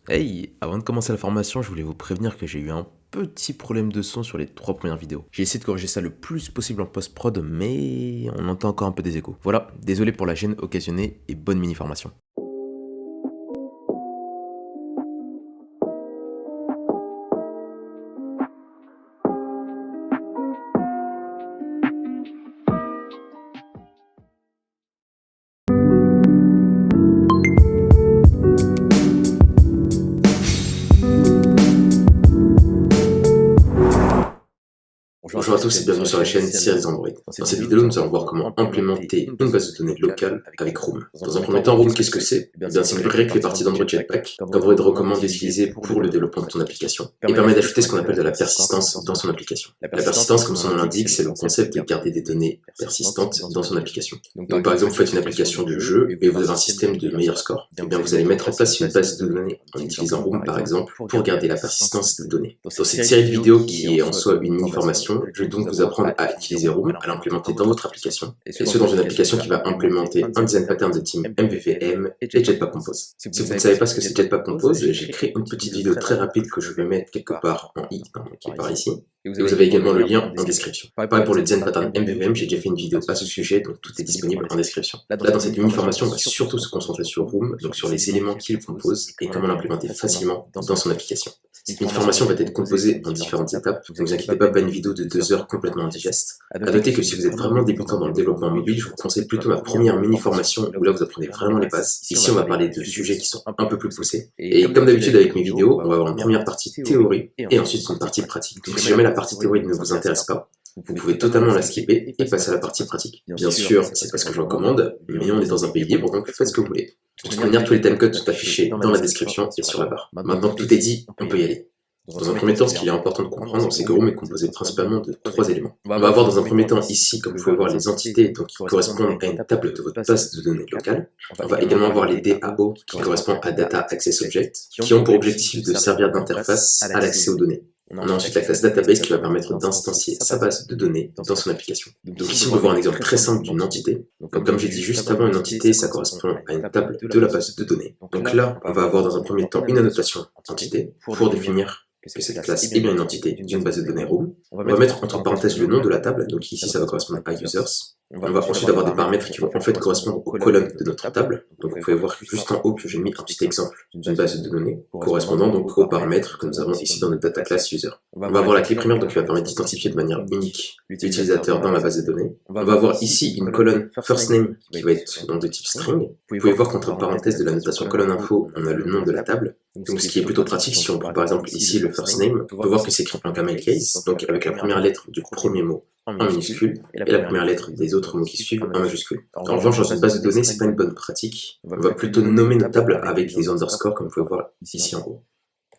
Hey, avant de commencer la formation, je voulais vous prévenir que j'ai eu un petit problème de son sur les 3 premières vidéos. J'ai essayé de corriger ça le plus possible en post-prod, mais on entend encore un peu des échos. Voilà, désolé pour la gêne occasionnée et bonne mini-formation. Bonjour à tous et bienvenue sur la chaîne Series Android. Dans cette vidéo, nous allons voir comment implémenter une base de données locale avec Room. Dans un premier temps, Room, qu'est-ce que c'est? Eh bien, c'est une librairie qui fait partie d'Android Jetpack, qu'Android recommande d'utiliser pour le développement de ton application, et permet d'ajouter ce qu'on appelle de la persistance dans son application. La persistance, comme son nom l'indique, c'est le concept de garder des données persistantes dans son application. Donc par exemple, vous faites une application de jeu et vous avez un système de meilleur score. Eh bien, vous allez mettre en place une base de données en utilisant Room, par exemple, pour garder la persistance des données. Dans cette série de vidéos qui est en soi une mini-formation, je vais donc vous apprendre à utiliser Room, à l'implémenter dans votre application, et ce dans une application qui va implémenter un design pattern de team MVVM et Jetpack Compose. Si vous ne savez pas ce que c'est Jetpack Compose, j'ai créé une petite vidéo très rapide que je vais mettre quelque part en i, qui est par ici. Et vous avez également le lien en description. Pareil pour le design pattern MVVM, j'ai déjà fait une vidéo à ce sujet, donc tout est disponible en description. Là, dans cette mini-formation, on va surtout se concentrer sur Room, donc sur les éléments qu'il compose et comment l'implémenter facilement dans son application. Une formation va être composée en différentes étapes, donc ne vous inquiétez pas une vidéo de 2 heures complètement indigeste. À noter que si vous êtes vraiment débutant dans le développement mobile, je vous conseille plutôt ma première mini-formation où là vous apprenez vraiment les bases. Ici on va parler de sujets qui sont un peu plus poussés. Et comme d'habitude avec mes vidéos, on va avoir une première partie théorie et ensuite une partie pratique. Donc si jamais la partie théorie ne vous intéresse pas, vous pouvez totalement la skipper et passer à la partie pratique. Bien sûr, c'est pas ce que je recommande, mais on est dans un pays libre, donc faites ce que vous voulez. De toute manière, tous les timecodes sont affichés dans la description et sur la barre. Maintenant que tout est dit, on peut y aller. Dans un premier temps, ce qu'il est important de comprendre, c'est que Room est composé principalement de 3 éléments. On va avoir dans un premier temps ici, comme vous pouvez voir, les entités donc, qui correspondent à une table de votre base de données locale. On va également avoir les DAO qui correspondent à Data Access Object, qui ont pour objectif de servir d'interface à l'accès aux données. On a ensuite la classe Database qui va permettre d'instancier sa base de données dans son application. Donc ici, on peut voir un exemple très simple d'une entité. Comme j'ai dit juste avant, une entité, ça correspond à une table de la base de données. Donc là, on va avoir dans un premier temps une annotation entité pour définir que cette classe est bien une entité d'une base de données Room. On va mettre entre parenthèses le nom de la table, donc ici ça va correspondre à users. On va ensuite avoir des paramètres qui vont en fait correspondre aux colonnes de notre table. Donc vous pouvez voir juste en haut que j'ai mis un petit exemple d'une base de données correspondant donc aux paramètres que nous avons ici dans notre data class user. On va avoir la clé primaire donc qui va permettre d'identifier de manière unique l'utilisateur dans la base de données. On va avoir ici une colonne first name qui va être donc de type string. Vous pouvez voir qu'entre parenthèses de la notation colonne info, on a le nom de la table. Donc ce qui est plutôt pratique, si on prend par exemple ici le first name, on peut voir que c'est écrit en camel case, donc avec la première lettre du premier mot en minuscule, et la première lettre des autres mots qui suivent en majuscule. En revanche, dans une base de données, c'est pas une bonne pratique. On va plutôt nommer nos tables avec les underscores, comme vous pouvez voir ici en haut.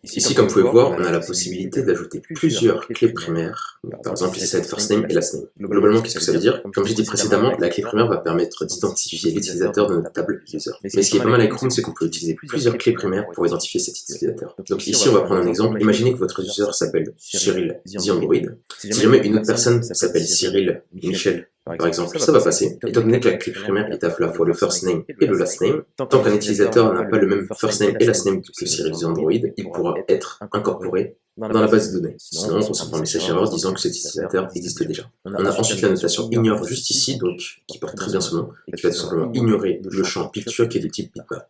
Ici, comme vous pouvez voir, on a la possibilité d'ajouter plusieurs clés primaires. Par exemple, ici, ça va être first name et last name. Globalement, qu'est-ce que ça veut dire? Comme j'ai dit précédemment, la clé primaire va permettre d'identifier l'utilisateur de notre table user. Mais ce qui est pas mal avec Room, c'est qu'on peut utiliser plusieurs clés primaires pour identifier cet utilisateur. Donc ici, on va prendre un exemple. Imaginez que votre user s'appelle Cyril The Android. Si jamais une autre personne s'appelle Cyril Michel, par exemple, ça va passer, étant donné que la clé primaire est à la fois le first name et le last name. Tant qu'un utilisateur n'a pas le même first name et last name que Cyril The Android, il pourra être incorporé dans la base de données. Sinon, on reçoit un message erreur disant que cet utilisateur existe déjà. On a ensuite la notation ignore juste ici, donc qui porte très bien son nom, et qui va tout simplement ignorer le champ picture qui est de type bitmap.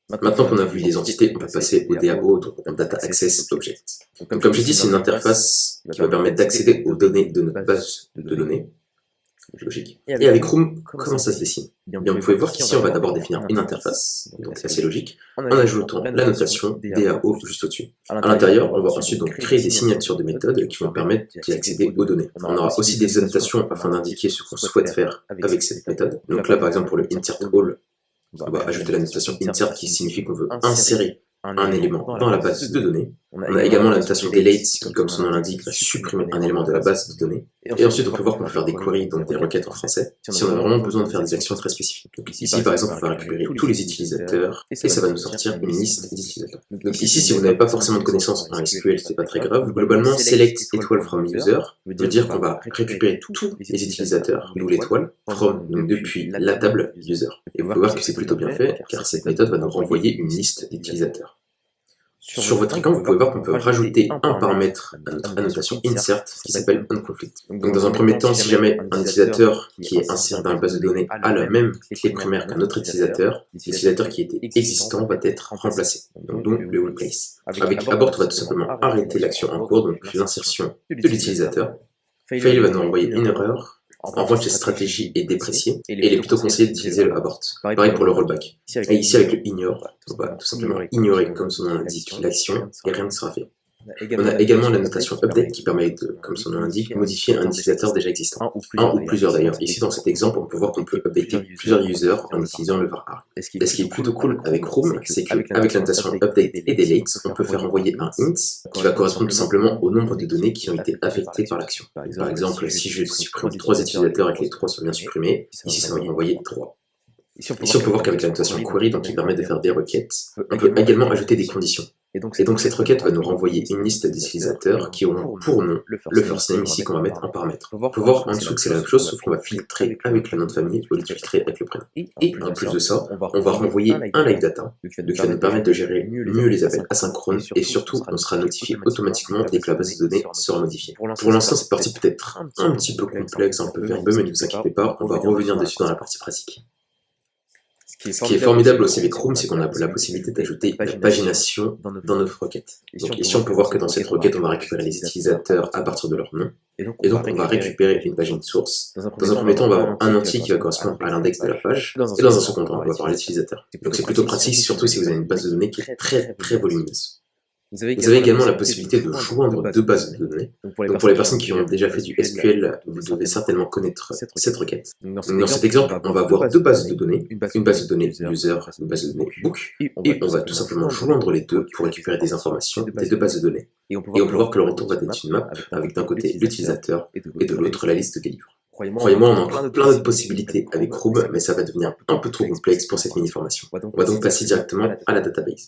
Maintenant qu'on a vu les entités, on va passer au DAO, donc au Data Access Object. Donc, comme j'ai dit, c'est une interface qui va permettre d'accéder aux données de notre base de données. Logique. Et avec Room, comment ça se dessine? Bien, vous pouvez voir qu'ici, on va d'abord définir une interface, donc c'est assez logique, en ajoutant la notation DAO juste au-dessus. À l'intérieur, on va ensuite donc créer des signatures de méthodes qui vont permettre d'y accéder aux données. On aura aussi des annotations afin d'indiquer ce qu'on souhaite faire avec cette méthode. Donc là, par exemple, pour le insert all, on va ajouter la notation insert qui signifie qu'on veut insérer un élément dans la base de données. On a également la notation delete qui, comme son nom l'indique, va supprimer un élément de la base de données. Et ensuite, on peut voir qu'on peut faire des queries, donc des requêtes en français, si on a vraiment besoin de faire des actions très spécifiques. Donc ici, par exemple, on va récupérer tous les utilisateurs et ça va nous sortir une liste d'utilisateurs. Donc ici, si vous n'avez pas forcément de connaissances en SQL, c'est pas très grave. Globalement, select étoile from user veut dire qu'on va récupérer tous les utilisateurs, d'où l'étoile, from, donc depuis la table user. Et vous pouvez voir que c'est plutôt bien fait, car cette méthode va nous renvoyer une liste d'utilisateurs. Sur votre écran, vous pouvez voir qu'on peut rajouter un paramètre à notre annotation insert qui s'appelle onConflict. Donc dans un premier temps, si jamais un utilisateur qui est inséré dans la base de données a la même clé primaire qu'un autre utilisateur, l'utilisateur qui était existant va être remplacé, donc le replace. Avec abort, on va tout simplement arrêter l'action en cours, donc l'insertion de l'utilisateur. Fail va nous envoyer une erreur. En revanche, cette stratégie est dépréciée et il est plutôt conseillé d'utiliser le abort. Pareil pour le rollback. Et ici, avec le ignore, on va tout simplement ignorer, comme son nom l'indique, l'action et rien ne sera fait. On a également la notation update qui permet de, comme son nom l'indique, modifier un utilisateur déjà existant. Un ou plusieurs d'ailleurs. Ici, dans cet exemple, on peut voir qu'on peut updater plusieurs users en utilisant le var. Et ce qui est plutôt cool avec Room, c'est qu'avec la notation update et delete, on peut faire envoyer un int qui va correspondre tout simplement au nombre de données qui ont été affectées par l'action. Par exemple, si je supprime 3 utilisateurs et que les 3 sont bien supprimés, ici ça va renvoyer 3. Ici, on peut voir qu'avec la notation query, donc qui permet de faire des requêtes, on peut également ajouter des conditions. Et donc cette requête va nous renvoyer une liste d'utilisateurs qui auront pour nom le first name ici qu'on va mettre en paramètre. On peut voir en dessous que c'est la même chose, sauf qu'on va filtrer avec le nom de famille au lieu de filtrer avec le prénom. Et en plus de ça, on va renvoyer un live data, qui va nous permettre de gérer mieux les appels asynchrones, et surtout, on sera notifié automatiquement dès que la base de données sera modifiée. Pour l'instant, cette partie peut être un petit peu complexe, un peu verbeux, mais ne vous inquiétez pas, on va revenir dessus dans la partie pratique. Ce qui est formidable aussi avec Room, c'est qu'on a la possibilité d'ajouter la pagination dans notre requête. Donc ici, on peut voir que dans cette requête, on va récupérer les utilisateurs à partir de leur nom. Et donc, on va récupérer une pagine source. Dans un premier temps, on va avoir un entier qui va correspondre à l'index de la page. Et dans un second temps, on va avoir l'utilisateur. Donc c'est plutôt pratique, surtout si vous avez une base de données qui est très volumineuse. Vous avez également la possibilité de joindre 2 bases de données. Donc pour les personnes qui ont déjà fait du SQL, vous devez certainement connaître cette requête. Dans cet exemple, on va avoir 2 bases de données, une base de données user, une base de données book, et on va tout simplement joindre les deux pour récupérer des informations des 2 bases de données. Et on peut voir que le retour va être une map avec d'un côté l'utilisateur et de l'autre la liste des livres. Croyez-moi, on a encore plein d'autres possibilités avec Room, mais ça va devenir un peu trop complexe pour cette mini-formation. On va donc passer directement à la database.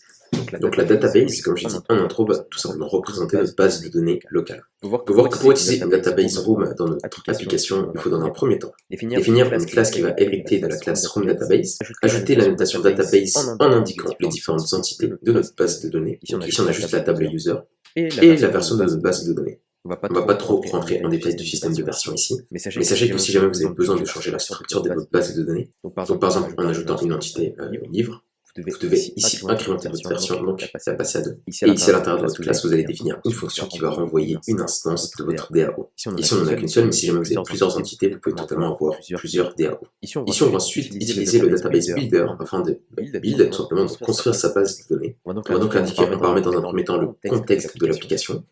Donc la database, comme je l'ai dit en intro, va tout simplement représenter notre base de données locale. On peut voir que pour utiliser une database Room dans notre application, il faut dans un premier temps définir une classe qui va hériter de la classe Room Database, ajouter la notation database en indiquant les différentes entités de notre base de données. Donc ici on a juste la table user et la version de notre base de données. On va pas trop rentrer en détail du système de version ici, mais sachez que si jamais vous avez besoin de changer la structure de votre base de données, donc par exemple en ajoutant une entité livre, vous devez ici incrémenter votre version, donc la passer à 2. Et ici à l'intérieur de votre classe, vous allez définir une fonction qui va renvoyer une instance de votre DAO. Ici on n'en a qu'une seule, mais si jamais vous avez plusieurs entités, vous pouvez totalement avoir plusieurs DAO. Ici on va ensuite utiliser le database builder afin de build, tout simplement de construire sa base de données. On va donc indiquer un paramètre dans un premier temps le contexte de l'application.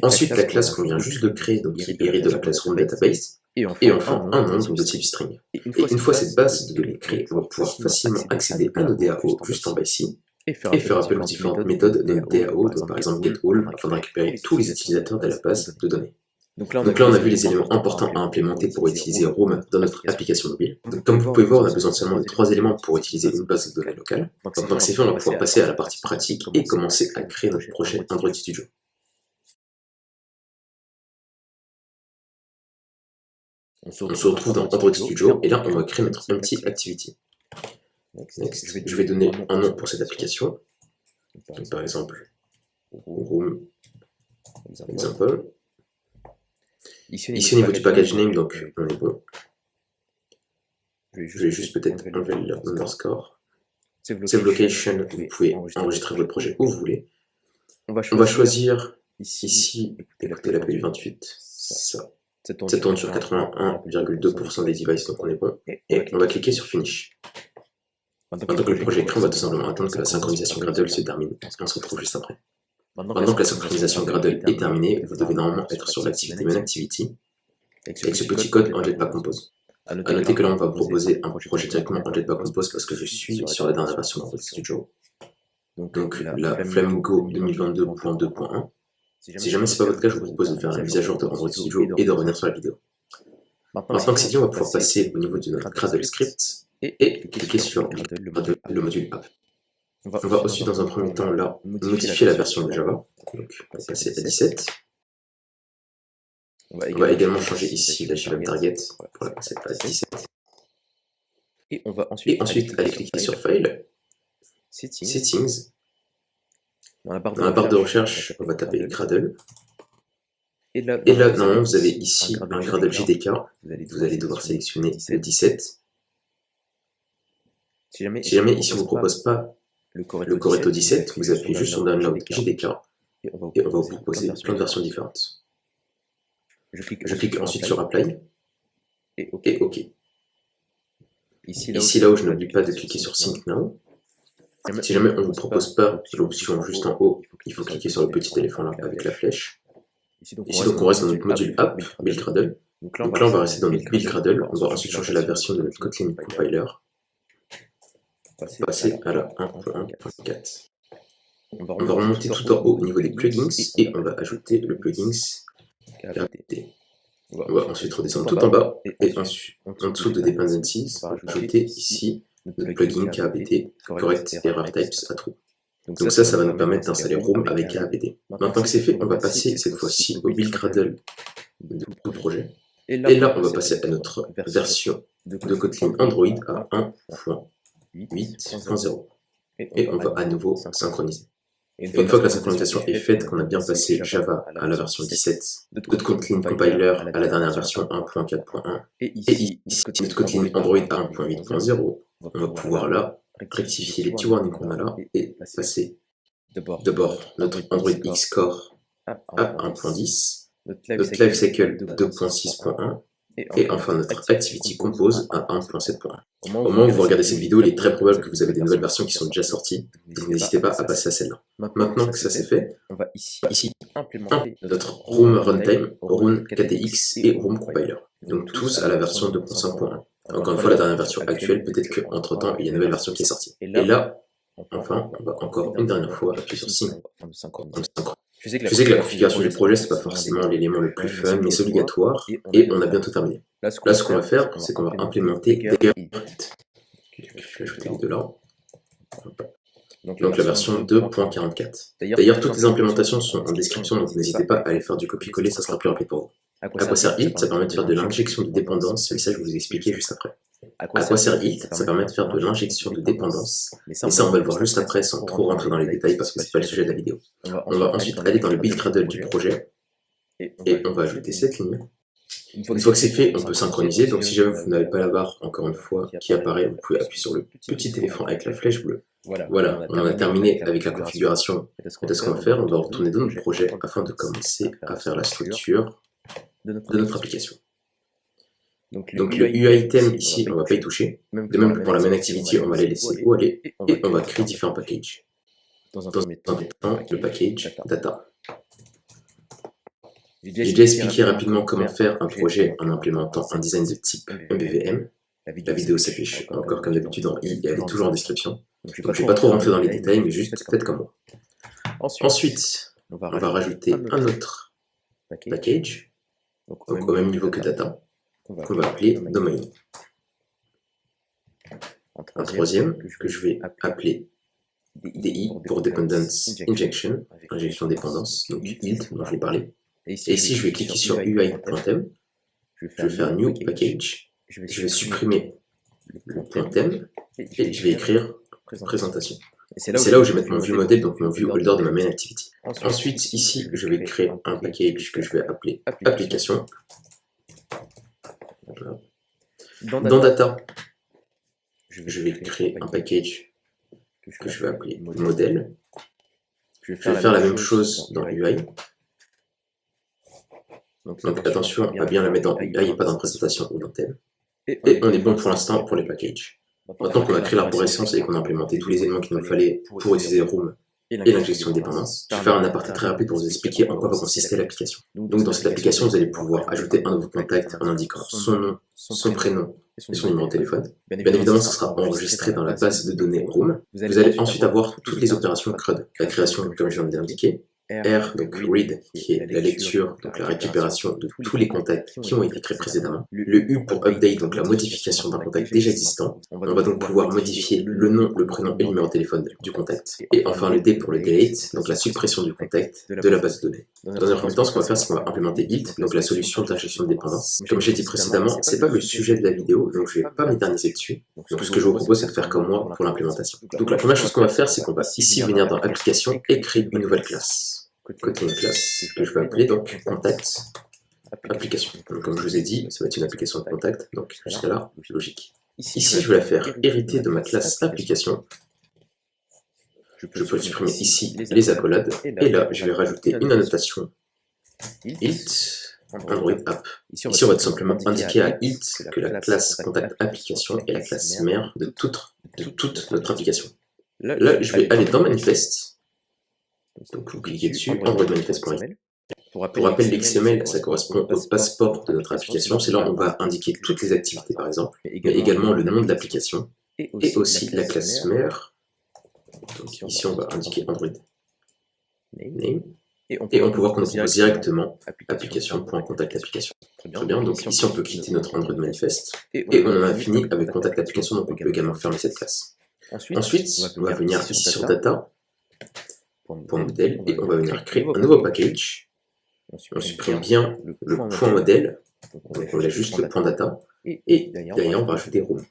Ensuite, la classe qu'on vient juste de créer, donc qui hérite de la classe Room Database, et enfin un nom de type string. Et une fois cette base de données créée, on va pouvoir facilement accéder à nos DAO juste en bas ici, et faire appel aux différentes méthodes de DAO, donc par exemple getAll, afin de récupérer tous les utilisateurs de la base de données. Donc là, on a vu les éléments importants à implémenter pour utiliser Room dans notre application mobile. Donc, comme vous pouvez voir, on a besoin seulement de 3 éléments pour utiliser une base de données locale. Donc c'est fait, on va pouvoir passer à la partie pratique et commencer à créer notre projet Android Studio. On se retrouve dans Android Studio et là on va créer notre empty activity. Next. Je vais donner un nom pour cette application. Donc, par exemple, Room Example. Ici au niveau du package name, donc on est bon. Je vais juste peut-être enlever l'underscore. Save location, vous pouvez enregistrer votre projet où vous voulez. On va choisir ici, écoutez la PU28, ça. Ça tourne sur 81,2% des devices, donc on est bon. Et on va cliquer sur Finish. Maintenant que le projet est créé, on va tout simplement attendre que la synchronisation Gradle se termine. On se retrouve juste après. Maintenant que la synchronisation Gradle est terminée, vous devez normalement être sur l'activité Main Activity avec ce petit code en Jetpack Compose. A noter que là, on va proposer un projet directement en Jetpack Compose parce que je suis sur la dernière version d'Android Studio. Donc la Flamingo 2022.2.1. Si jamais ce n'est pas votre cas, je vous propose de faire la mise à jour de Android Studio et de revenir sur la vidéo. Maintenant que c'est dit, on va pouvoir passer au niveau de notre Gradle script et cliquer sur le module app. On va aussi dans un premier temps là modifier la version de Java, donc on va passer à 17. On va également changer ici la JVM target pour la passer à 17. Et on va ensuite aller cliquer sur File, Settings. Dans la barre de recherche, on va taper Gradle. Et là, normalement, vous avez ici un Gradle JDK. Vous allez devoir sélectionner le 17. Si jamais ici on ne vous propose pas le Corretto 17, vous appuyez juste sur Download JDK et on va vous proposer plein de versions différentes. Je clique ensuite sur Apply et OK. Ici, là où je n'oublie pas de cliquer sur Sync Now. Si jamais on ne vous propose pas l'option juste en haut, il faut cliquer sur le petit éléphant là avec la flèche. Ici, donc on reste dans notre module App, Build Gradle. Donc là, on va rester dans notre Build Gradle. On va ensuite changer la version de notre Kotlin Compiler. Passer à la 1.1.4. On va remonter tout en haut au niveau des plugins et on va ajouter le plugin KBT. On va ensuite redescendre tout en bas et ensuite en dessous de Dependencies, ajouter ici notre plugin KBT, Correct Error Types à True. Donc ça va nous permettre d'installer Room avec KBT. Maintenant que c'est fait, on va passer cette fois-ci au Build Gradle de tout projet. Et là, on va passer à notre version de Kotlin Android à 1.8.0. Et on va à nouveau synchroniser. Et une fois que la synchronisation est faite, qu'on a bien passé Java à la version 17, notre Kotlin Compiler à la dernière version 1.4.1, et ici notre Kotlin Android à 1.8.0, on va pouvoir là rectifier les petits warnings qu'on a là et passer d'abord notre Android Xcore à 1.10, notre Lifecycle 2.6.1 et enfin notre Activity Compose à 1.7.1. Au moment où vous regardez cette vidéo, il est très probable que vous avez des nouvelles versions qui sont déjà sorties, donc n'hésitez pas à passer à celle-là. Maintenant que ça c'est fait, on va ici implémenter notre Room Runtime, Room KTX et Room Compiler. Donc tous à la version 2.5.1. Encore une fois, la dernière version actuelle, peut-être qu'entre temps, il y a une nouvelle version qui est sortie. Et là, enfin, on va encore une dernière fois appuyer sur Sync. Je sais que la configuration du projet, c'est pas forcément l'élément le plus fun, mais c'est obligatoire, et on a bientôt terminé. Là, ce qu'on va faire, c'est qu'on va implémenter Dagger. Je vais ajouter les deux là. Donc la version 2.44. D'ailleurs, toutes les implémentations sont en description, donc n'hésitez pas à aller faire du copier-coller, ça sera plus rapide pour vous. À quoi sert Int? Ça permet de faire de l'injection de dépendance, mais ça je vais vous expliquer juste après. À quoi sert Int? Ça permet de faire de l'injection de dépendance, mais ça on va le voir juste après sans trop rentrer dans les détails parce que c'est pas le sujet de la vidéo. On va ensuite aller dans le build Gradle du projet et on va ajouter cette ligne. Une fois que c'est fait, on peut synchroniser, donc si jamais vous n'avez pas la barre, encore une fois, qui apparaît, vous pouvez appuyer sur le petit éléphant avec la flèche bleue. Voilà, on en a terminé avec la configuration de ce qu'on va faire. On va retourner dans notre projet afin de commencer à faire la structure de notre application. Donc le UI item ici, on ne va pas y toucher. De même que pour la main activity, on va les laisser où aller et on va créer différents packages. Dans un premier temps, le package data. J'ai déjà expliqué rapidement comment faire un projet en implémentant un design de type MVVM. La vidéo s'affiche encore comme d'habitude en i et elle est toujours en description. Donc je ne vais pas trop rentrer dans les détails, mais juste faites comme moi. Ensuite, on va rajouter un autre package, donc au même niveau que data, qu'on va appeler domain. Un troisième que je vais appeler DI pour Dependence Injection, injection de dépendance, donc int dont je l'ai parlé. Et ici, je vais cliquer sur UI.theme, je vais faire New Package, je vais supprimer le .theme et je vais écrire présentation. Et c'est là où je vais mettre mon view model, donc mon view holder de ma main activity. Ensuite, ici, je vais créer un package que je vais appeler application. Voilà. Dans data, je vais créer un package que je vais appeler modèle. Je vais faire la même chose dans UI. Donc attention à bien la mettre dans UI et pas dans présentation ou dans thème. Et on est bon pour l'instant pour les packages. Maintenant qu'on a créé l'arborescence et qu'on a implémenté tous les éléments qu'il nous fallait pour utiliser Room et l'injection de dépendance, je vais faire un aparté très rapide pour vous expliquer en quoi va consister l'application. Donc dans cette application, vous allez pouvoir ajouter un nouveau contact en indiquant son nom, son prénom et son numéro de téléphone. Bien évidemment, ça sera enregistré dans la base de données Room. Vous allez ensuite avoir toutes les opérations CRUD, la création comme je viens de l'indiquer, R, donc read, qui est la lecture, donc la récupération de tous les contacts qui ont été créés précédemment. Le U pour update, donc la modification d'un contact déjà existant. On va donc pouvoir modifier le nom, le prénom et le numéro de téléphone du contact. Et enfin le D pour le delete, donc la suppression du contact de la base de données. Dans un premier temps, ce qu'on va faire, c'est qu'on va implémenter int, donc la solution d'injection de dépendance. Comme j'ai dit précédemment, c'est pas le sujet de la vidéo, donc je vais pas m'éterniser dessus. Donc ce que je vous propose, c'est de faire comme moi pour l'implémentation. Donc la première chose qu'on va faire, c'est qu'on va ici venir dans application et créer une nouvelle classe. Côté une classe que je vais appeler donc contact application. Donc, comme je vous ai dit, ça va être une application de contact, donc jusqu'à là, logique. Ici, je vais la faire hériter de ma classe application. Je peux supprimer ici les accolades, et là, je vais rajouter une annotation int Android App. Ici, on va tout simplement indiquer à int que la classe contact application est la classe mère de toute notre application. Là, je vais aller dans manifeste. Donc vous cliquez dessus, Android manifest.xml. Pour rappel, l'XML, ça correspond au passeport de notre application. C'est là où on va indiquer toutes les activités, par exemple, mais également le nom de l'application, et aussi la classe mère. Donc ici, on va indiquer Android name, et on peut voir qu'on trouve directement application.contact application. Très bien, donc ici, on peut quitter notre Android manifest, et on en a fini avec contact application, donc on peut également fermer cette classe. Ensuite, on va venir ici sur data, point modèle, et on va venir créer un nouveau package. On supprime bien le point modèle, donc on laisse juste le point data, et derrière on va rajouter room.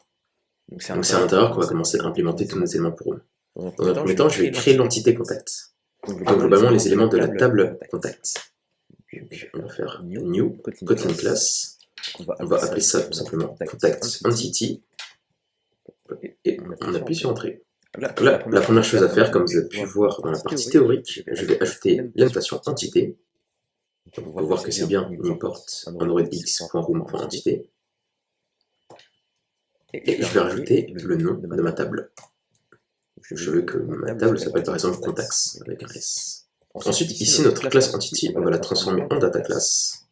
Donc c'est à l'intérieur qu'on va commencer à implémenter tous nos éléments pour room. Dans un premier temps, je vais créer l'entité contact. Donc globalement les éléments de la table contact. Donc, on va faire new, Kotlin class, on va appeler ça tout simplement contact entity, et on appuie sur entrée. Là, la première chose à faire, comme vous avez pu voir dans la partie théorique, je vais ajouter l'annotation entité. On va voir que c'est bien import androidx.room.entité. Et je vais rajouter le nom de ma table. Je veux que ma table s'appelle par exemple contacts avec un S. Ensuite, ici, notre classe entity, on va la transformer en data class.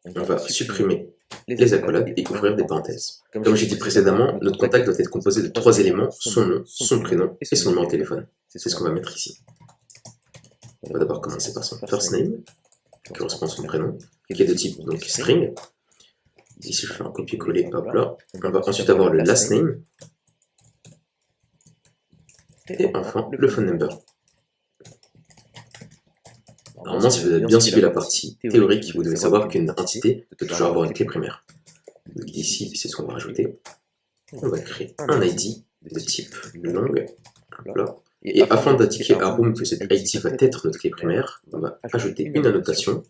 On va supprimer les accolades et ouvrir des parenthèses. Comme j'ai dit précédemment, notre contact doit être composé de 3 éléments, son nom, son prénom et son numéro de téléphone. C'est ce qu'on va mettre ici. On va d'abord commencer par son first name, qui correspond à son prénom, qui est de type donc string. Ici, je fais un copier-coller, hop là. On va ensuite avoir le last name, et enfin le phone number. Normalement, si vous avez bien suivi la partie théorique, vous devez savoir qu'une entité peut toujours avoir une clé primaire. Donc ici, c'est ce qu'on va rajouter. On va créer un ID de type long, là. Et afin d'indiquer à Room que cette ID va être notre clé primaire, on va ajouter une annotation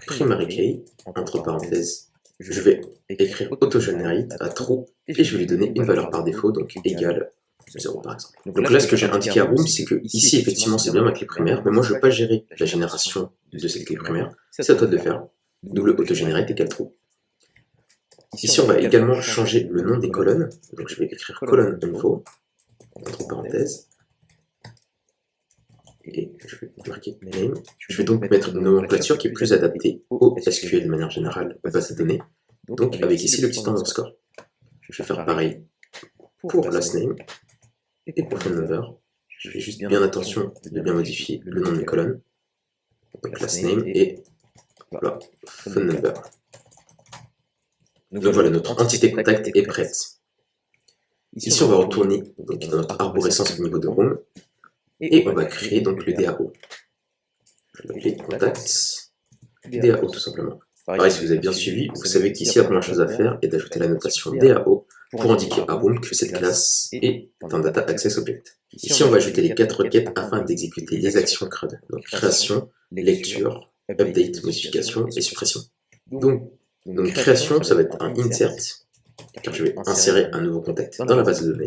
primary key, entre parenthèses. Je vais écrire autogenerate à true et je vais lui donner une valeur par défaut, donc égale 0 par exemple. Donc là, ce que j'ai indiqué à Room, c'est que ici, effectivement, c'est bien ma clé primaire, mais moi, je ne veux pas gérer la génération de cette clé primaire. C'est à toi de le faire. Double autogenerate égale true. Ici, on va également changer le nom des colonnes. Donc je vais écrire colonne info, entre parenthèses. Et je vais marquer name. Je vais donc mettre une nomenclature qui est plus adaptée au SQL de manière générale, aux bases de données. Donc avec ici le petit underscore. Je vais faire pareil pour last name. Et pour phone number, je fais juste bien attention de bien modifier le nom de mes colonnes. Donc last name et voilà, phone number. Donc voilà, notre entité contact est prête. Ici, on va retourner donc, dans notre arborescence au niveau de Room et on va créer donc le DAO. Je vais l'appeler contact DAO tout simplement. Pareil, si vous avez bien suivi, vous savez qu'ici, la première chose à faire est d'ajouter la notation DAO pour indiquer à Room que cette classe est un Data Access Object. Ici, on va ajouter les 4 requêtes afin d'exécuter les actions CRUD. Donc création, lecture, update, modification et suppression. Donc création, ça va être un insert, car je vais insérer un nouveau contact dans la base de données.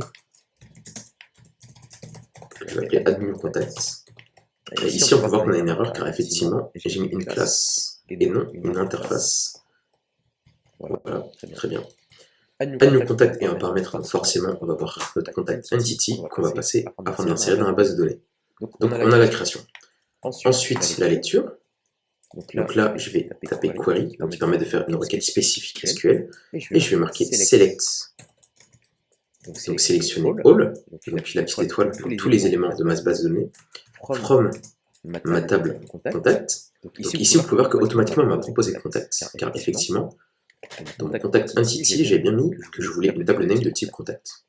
Je vais appeler admin contact. Et ici, on peut voir qu'on a une erreur, car effectivement, j'ai mis une classe et non une interface. Voilà, très bien. Add new contact est un paramètre, donc forcément, on va voir notre contact entity qu'on va passer afin de l'insérer dans la base de données. Donc on a la création. Ensuite, la lecture. Donc là, je vais taper query, donc qui permet de faire une requête spécifique SQL, et je vais marquer select Donc sélectionner All, donc puis la petite étoile pour tous les éléments de ma base de données, from ma table contact. Donc ici, vous pouvez voir qu'automatiquement, il m'a proposé contact, car effectivement, dans mon contact entity, j'ai bien mis que je voulais une table name de type contact.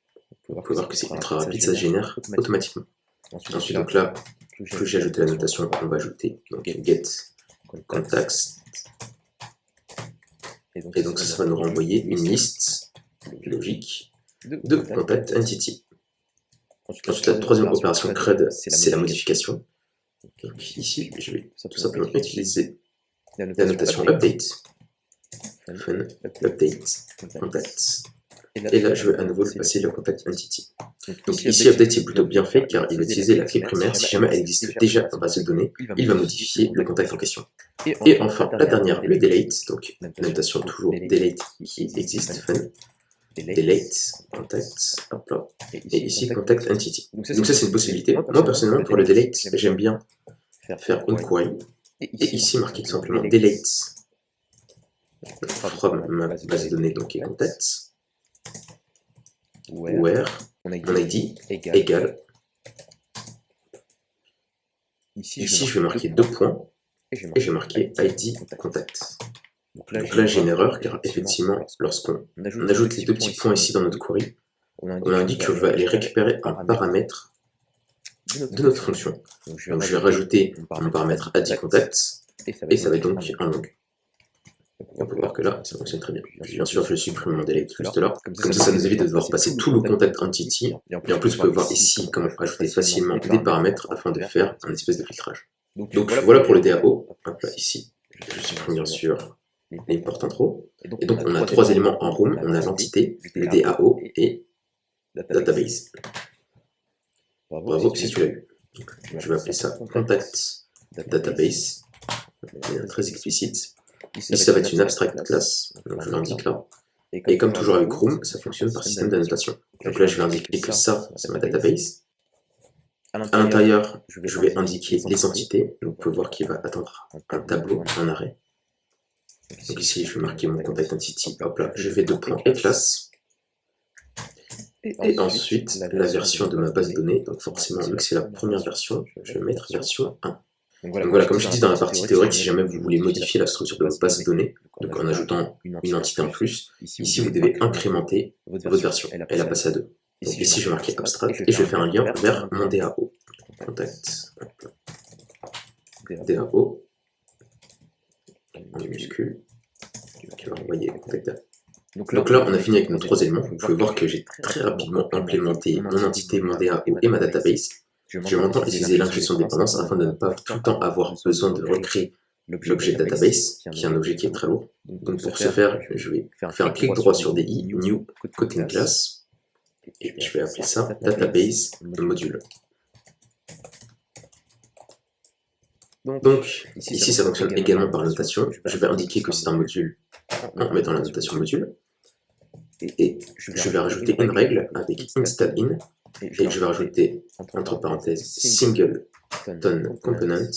Vous pouvez voir que c'est ultra rapide, ça se génère automatiquement. Ensuite, donc là, plus j'ai ajouté la notation, on va ajouter donc get contacts. Et donc ça va nous renvoyer une liste logique de contact entity. Ensuite, la troisième opération CRUD, c'est la modification. Donc ici, je vais tout simplement utiliser la notation update, fun, update, contacts. Et là, je vais à nouveau lui passer le contact entity. Donc ici, update est plutôt bien fait car il va utiliser la clé primaire. Si jamais elle existe déjà en base de données, il va modifier le contact en question. Et enfin, la dernière, le delete. Donc la notation toujours delete qui existe, fun, delete, contact, hop là. Et ici, contact entity. Donc ça, c'est une possibilité. Moi, personnellement, pour le delete, j'aime bien faire une query. Et ici, marquer tout simplement delete from ma base de données, donc et contacts. Where mon ID égale. Ici, je vais marquer 2 points et je vais marquer ID contact. Donc là, j'ai une erreur car effectivement, lorsqu'on ajoute les 2 petits points ici dans notre query, on indique qu'on va aller récupérer un paramètre de notre fonction. Donc je vais rajouter mon paramètre ID contact et ça va être donc un long. On peut voir que là, ça fonctionne très bien. Bien sûr, je supprime mon delete juste là. Comme ça nous évite de devoir passer tout le contact entity. Et en plus, vous pouvez voir ici comment ajouter facilement des paramètres afin de faire un espèce de filtrage. Donc voilà pour le DAO. Hop là, ici, je supprime bien sûr l'import intro. Et donc, on a 3 éléments en room. On a l'entité, le DAO et database. Bravo si tu l'as eu. Je vais appeler ça contact database. Très explicite. Ici, ça va être une abstract class, donc je l'indique là. Et comme toujours avec Room, ça fonctionne par système d'annotation. Donc là, je vais indiquer que ça, c'est ma database. À l'intérieur, je vais indiquer les entités. Donc, vous pouvez voir qu'il va attendre un tableau, un arrêt. Donc ici, je vais marquer mon contact entity. Hop là, je vais 2 points et classe. Et ensuite, la version de ma base de données. Donc forcément, vu que c'est la première version, je vais mettre version 1. Donc voilà, comme je dis dans la partie théorique, si jamais vous voulez modifier la structure de votre base de données, donc en ajoutant une entité en plus, ici vous devez incrémenter votre version. Elle a passé à 2. Donc ici je vais marquer abstract et je vais faire un lien vers mon DAO. Contact DAO en minuscule qui va envoyer contact DAO. Donc là, on a fini avec nos 3 éléments. Vous pouvez voir que j'ai très rapidement implémenté mon entité, mon DAO et ma database. Je vais maintenant utiliser l'injection de dépendance afin de ne pas tout le temps avoir besoin de recréer l'objet database, qui est un objet qui est très lourd. Donc pour ce faire, je vais faire un clic droit sur DI, New, Coding Class, et je vais appeler ça database module. Donc ici ça fonctionne également par notation. Je vais indiquer que c'est un module en mettant la notation module. Et je vais rajouter une règle avec install-in. Et je vais rajouter, entre parenthèses, singleton component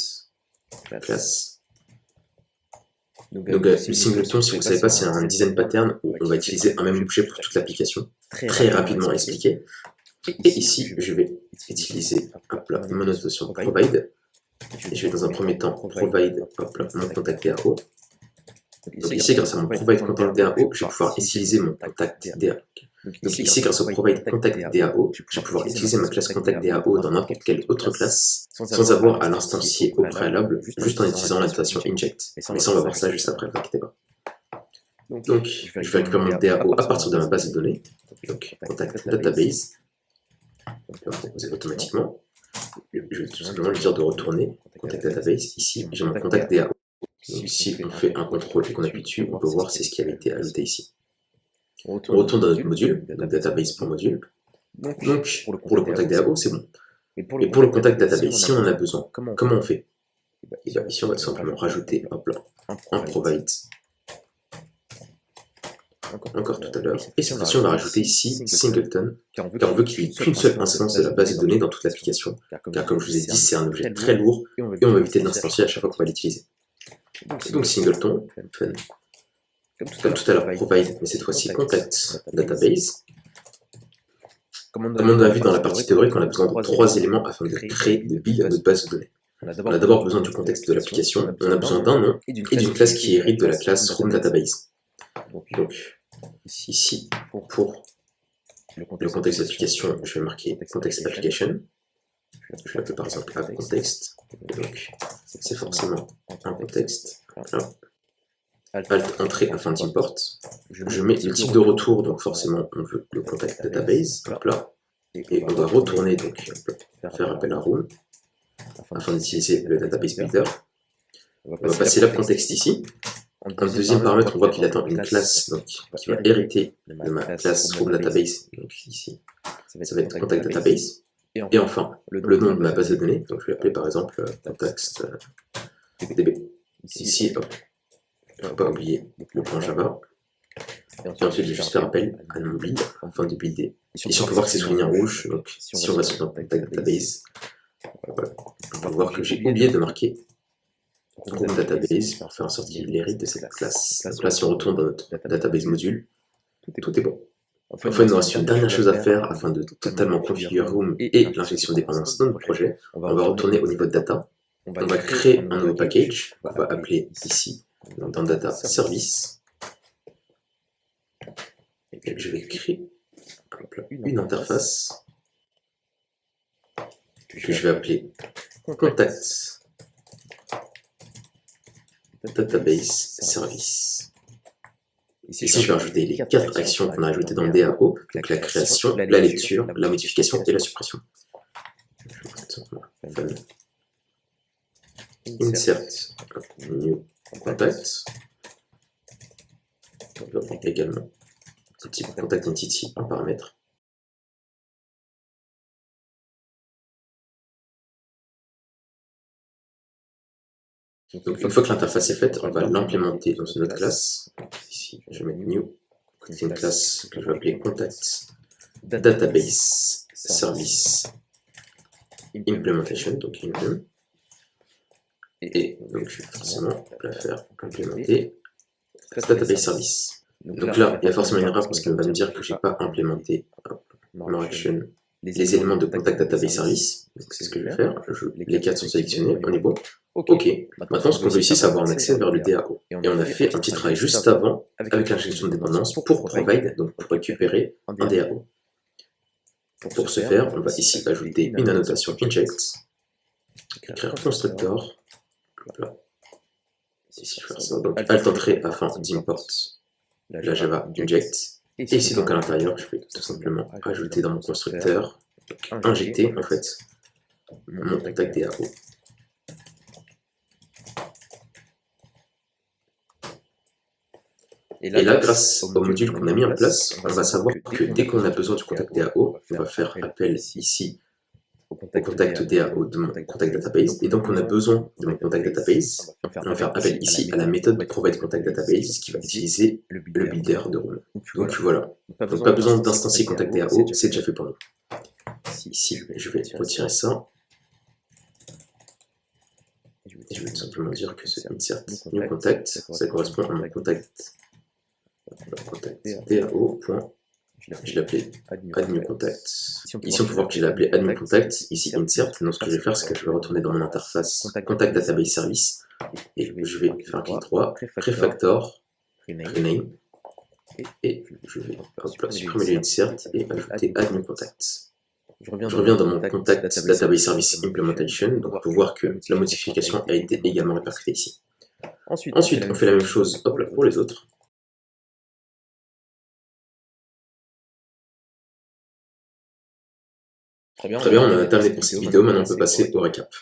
class. Donc le singleton, si vous ne savez pas, c'est un design pattern où on va utiliser un même objet pour toute l'application, très rapidement expliqué. Et ici, je vais utiliser mon notation provide. Et je vais dans un premier temps provide mon contact DAO. Donc ici, grâce à mon provide contact DAO, je vais pouvoir utiliser mon contact DAO. Donc ici, grâce au provide contact DAO, je vais pouvoir utiliser ma classe contact DAO dans n'importe quelle autre classe, sans avoir à l'instancier au préalable, juste en utilisant la notation inject. Mais ça, on va voir ça juste après, ne vous inquiétez pas. Donc, je vais récupérer mon DAO à partir de ma base de données, donc contact database, on va proposer automatiquement. Je vais tout simplement lui dire de retourner contact database. Ici, j'ai mon contact DAO. Donc si on fait un contrôle et qu'on appuie dessus, on peut voir c'est ce qui avait été ajouté ici. On retourne dans notre module, donc database pour module. Donc pour le contact DAO, c'est bon. Et pour le contact database, si on en a besoin, comment on fait? Et bien, ici, on va tout simplement rajouter hop là, un provide. Encore tout à l'heure. Et cette fois-ci, on va rajouter ici singleton, car on veut qu'il n'y ait qu'une seule instance de la base de données dans toute l'application. Car comme je vous ai dit, c'est un objet très lourd et on va éviter de l'instancier à chaque fois qu'on va l'utiliser. Donc singleton, fun. Comme tout à l'heure, provide, mais cette fois-ci contact database. Comme on a vu dans la partie théorique, on a besoin de 3 éléments afin de créer de build notre base de données. On a d'abord besoin du contexte de l'application, on a besoin d'un nom et d'une classe qui hérite de la classe Room Database. Donc, ici, pour le contexte d'application, je vais marquer Context Application. Je vais l'appeler par exemple App Context. Donc, c'est forcément un contexte. Voilà. Alt entrée afin d'import. Je mets le type de retour, donc forcément on veut le contact database, hop là. Et on va retourner, donc faire appel à Room afin d'utiliser le database builder. On va passer l'app context ici. En deuxième paramètre, on voit qu'il attend une classe donc, qui va hériter de ma classe Room Database. Donc ici, ça va être contact database. Et enfin, le nom de ma base de données. Donc je vais l'appeler par exemple context db. Ici, hop. Il ne faut pas oublier le point Java. Et ensuite, je vais juste faire appel à mon build afin de builder. Ici, on peut voir que c'est souligné en rouge. Donc, si on va sur notre contact database, voilà, on va voir que j'ai oublié de marquer Room Database pour faire en sorte qu'il hérite de cette classe. Donc là, si on retourne dans notre database module, tout est bon. Enfin, il nous reste une dernière chose à faire afin de totalement configurer Room et l'injection de dépendance dans notre projet. On va retourner au niveau de data. On va créer un nouveau package qu'on va appeler ici, dans Data Service. Et je vais créer une interface que je vais appeler Contact Database Service. Ici, je vais rajouter les 4 actions qu'on a ajoutées dans le DAO, donc la création, la lecture, la modification et la suppression. Je vais tout simplement insert new contact. On va prendre également le type contact entity en paramètre. Donc une fois que l'interface est faite, on va l'implémenter dans une autre classe. Ici, je vais mettre new. C'est une classe que je vais appeler contact database service implementation, donc implement. Et donc je vais forcément la faire implémenter database service. Donc là, il y a forcément une erreur parce qu'il va me dire que je n'ai pas implémenté more action les éléments de contact database service. Donc c'est ce que je vais faire. Les 4 sont sélectionnés, on est bon. Ok, maintenant ce qu'on veut ici, c'est avoir un accès vers le DAO. Et on a fait un petit travail juste avant avec l'injection de dépendance pour provide, donc pour récupérer un DAO. Pour ce faire, on va ici ajouter une annotation inject, créer un constructeur. Voilà. Ici, je vais faire ça. Donc alt entrée afin d'import la Java inject. Et ici, donc à l'intérieur, je vais tout simplement ajouter dans mon constructeur, injecter en fait mon contact DAO. Et là, grâce au module qu'on a mis en place, on va savoir que dès qu'on a besoin du contact DAO, on va faire appel ici au contact DAO de mon contact database. Et donc, on a besoin de mon contact database. On va faire appel ici à la méthode provide contact database qui va utiliser le builder de Room. Donc voilà. Donc, pas besoin d'instancier contact DAO, c'est déjà fait pour nous. Ici, je vais retirer ça. Et je vais tout simplement dire que ce insert new contact, ça correspond à mon contact DAO. Je l'ai appelé add new contact. Ici, on peut voir que je l'ai appelé add new contact. Ici, insert. Donc, ce que je vais faire, c'est que je vais retourner dans mon interface contact database service. Et je vais faire un clic droit, refactor, rename. Et je vais supprimer les insert et ajouter add new contact. Je reviens dans mon contact database service implementation. Donc, on peut voir que la modification a été également répercutée ici. Ensuite, on fait la même chose pour les autres. Très bien, on a terminé pour cette vidéo, maintenant on peut passer au récap.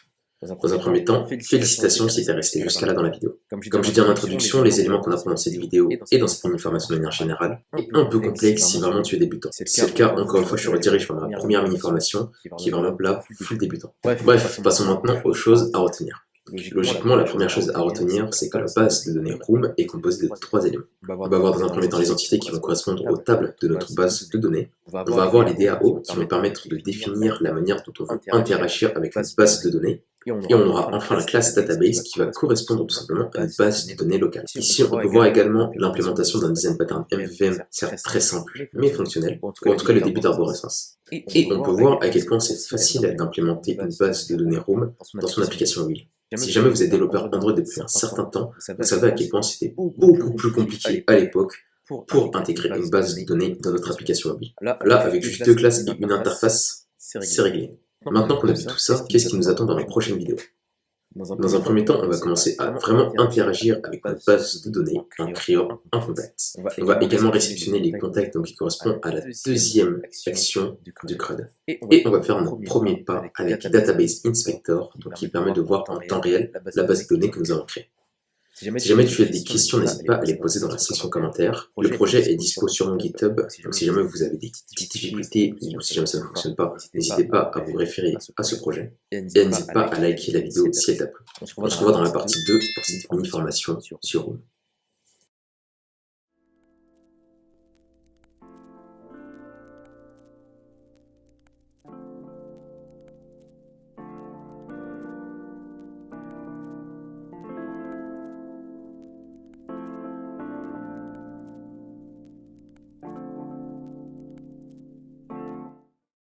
Dans un premier temps, félicitations si tu es resté jusqu'à là dans la vidéo. Comme je dis en introduction, les éléments qu'on apprend dans cette vidéo et dans cette mini-formation de manière générale est un peu complexe si vraiment tu es débutant. C'est le cas, encore une fois, je redirige vers ma première mini-formation qui est vraiment là, full débutant. Bref, passons maintenant aux choses à retenir. Logiquement, la première chose à retenir, c'est que la base de données Room est composée de 3 éléments. On va avoir dans un premier temps les entités qui vont correspondre aux tables de notre base de données. On va avoir les DAO qui vont permettre de définir la manière dont on veut interagir avec notre base de données. Et on aura enfin la classe database qui va correspondre tout simplement à une base de données locale. Ici, on peut voir également l'implémentation d'un design pattern MVVM, certes très simple, mais fonctionnel, ou en tout cas le début d'arborescence. Et on peut voir à quel point c'est facile d'implémenter une base de données Room dans son application mobile. Si jamais vous êtes développeur Android depuis un certain temps, vous savez à quel point c'était beaucoup plus compliqué à l'époque pour intégrer une base de données dans notre application mobile. Là, avec juste 2 classes et une interface, c'est réglé. Maintenant qu'on a vu tout ça, qu'est-ce qui nous attend dans la prochaine vidéo? Dans un premier temps, on va commencer à vraiment interagir avec notre base de données en créant un contact. On va également réceptionner les contacts donc, qui correspondent à la deuxième action du CRUD. Et on va faire notre premier pas avec Database Inspector, donc qui permet de voir en temps réel la base de données que nous avons créée. Si jamais tu as des questions, n'hésite pas à les poser dans la section commentaires. Le projet est dispo sur mon GitHub, donc si jamais vous avez des petites difficultés ou si jamais ça ne fonctionne pas, n'hésitez pas à vous référer à ce projet. Et n'hésite pas à liker la vidéo si elle t'a plu. On se revoit dans la partie 2 pour cette mini-formation sur Room.